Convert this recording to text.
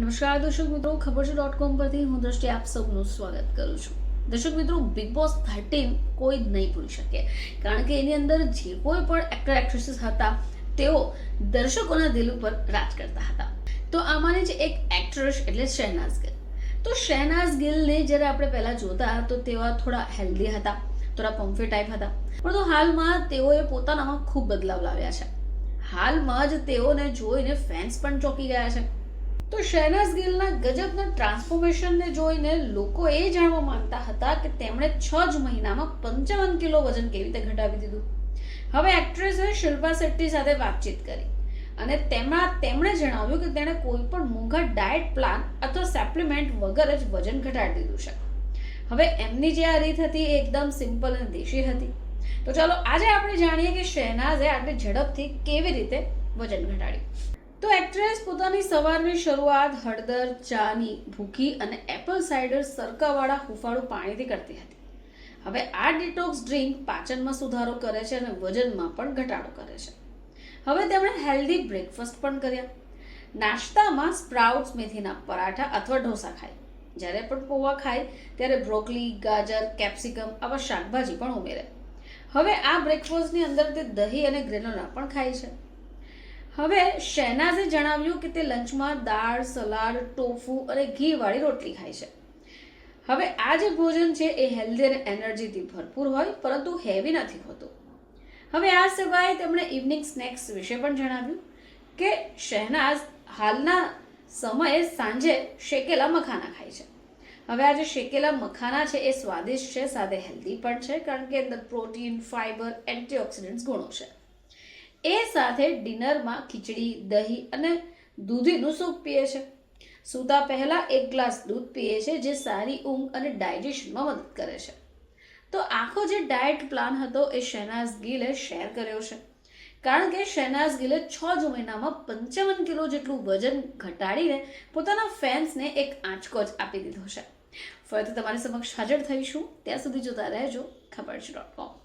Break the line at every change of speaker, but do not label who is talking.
નમસ્કાર દર્શક મિત્રો, ખબર છે .com પરથી હું દ્રષ્ટિ આપ સૌનું સ્વાગત કરું છું. દર્શક મિત્રો, બિગ બોસ 13 કોઈ નહીં ભૂલી શકે, કારણ કે એની અંદર જે કોઈ પણ એક્ટર એક્ટ્રેસીસ હતા તેઓ દર્શકોના દિલ ઉપર રાજ કરતા હતા. તો આમાંની જ એક એક્ટ્રેસ એટલે શહેનાઝ ગિલ. તો શહેનાઝ ગિલને જ્યારે આપણે પહેલા જોતા તો તેઓ થોડા હેલ્ધી હતા, થોડા પમ્ફી ટાઈપ હતા, પરંતુ હાલમાં તેઓએ પોતાનામાં ખૂબ બદલાવ લાવ્યા છે. હાલમાં જ તેઓને જોઈને ફેન્સ પણ ચોંકી ગયા છે. તો શહેનાઝ ગિલના ગજબના ટ્રાન્સફોર્મેશનને જોઈને લોકો એ જાણવા માંગતા હતા કે તેમણે 6 જ મહિનામાં 55 કિલો વજન કેવી રીતે ઘટાડી દીધું. હવે એક્ટ્રેસે શિલ્પા શેટ્ટી સાથે વાતચીત કરી અને તેમણે જણાવ્યું કે તેણે કોઈ પણ મોંઘા ડાયટ પ્લાન અથવા સપ્લિમેન્ટ વગર જ વજન ઘટાડી દીધું છે. હવે એમની જે આ રીત હતી એ એકદમ સિમ્પલ અને દેશી હતી. તો ચાલો આજે આપણે જાણીએ કે શહેનાઝે આટલી ઝડપથી કેવી રીતે વજન ઘટાડ્યું. તો એક્ટ્રેસ પોતાની સવારની શરૂઆત હળદર ચાની ભૂકી અને એપલ સાઇડર સરકાવાળા હુંફાળું પાણીથી કરતી હતી. હવે આ ડિટોક્સ ડ્રિંક પાચનમાં સુધારો કરે છે અને વજનમાં પણ ઘટાડો કરે છે. હવે તેમણે હેલ્ધી બ્રેકફાસ્ટ પણ કર્યા. નાસ્તામાં સ્પ્રાઉટ્સ, મેથીના પરાઠા અથવા ઢોસા ખાય. જ્યારે પણ પૌવા ખાય ત્યારે બ્રોકલી, ગાજર, કેપ્સિકમ આવા શાકભાજી પણ ઉમેરે. હવે આ બ્રેકફાસ્ટની અંદર તે દહીં અને ગ્રેનોલા પણ ખાય છે. હવે શહેનાઝે જણાવ્યું કે તે લંચમાં દાળ, સલાડ, ટોફુ અને ઘીવાળી રોટલી ખાય છે. હવે આ જે ભોજન છે એ હેલ્ધી અને એનર્જીથી ભરપૂર હોય પરંતુ હેવી નથી હોતું. હવે આ સિવાય તેમણે ઇવનિંગ સ્નેક્સ વિશે પણ જણાવ્યું કે શહેનાઝ હાલના સમયે સાંજે શેકેલા મખાના ખાય છે. હવે આ જે શેકેલા મખાના છે એ સ્વાદિષ્ટ છે, સાથે હેલ્ધી પણ છે, કારણ કે અંદર પ્રોટીન, ફાઇબર, એન્ટીઓક્સિડન્ટ્સ ગુણો છે. એ સાથે ડિનરમાં ખીચડી, દહીં અને દૂધીનું સૂપ પીએ છે. સૂતા પહેલા 1 ગ્લાસ દૂધ પીએ છે, જે સારી ઊંઘ અને ડાયજેશનમાં મદદ કરે છે. તો આખો જે ડાયટ પ્લાન હતો એ શહેનાઝ ગિલે શેર કર્યો છે, કારણ કે શહેનાઝ ગિલે 6 જ મહિનામાં 55 કિલો જેટલું વજન ઘટાડીને પોતાના ફેન્સને એક આંચકો જ આપી દીધો છે. ફરીથી તમારી સમક્ષ હાજર થઈશું, ત્યાં સુધી જોતા રહેજો ખબર છે .com.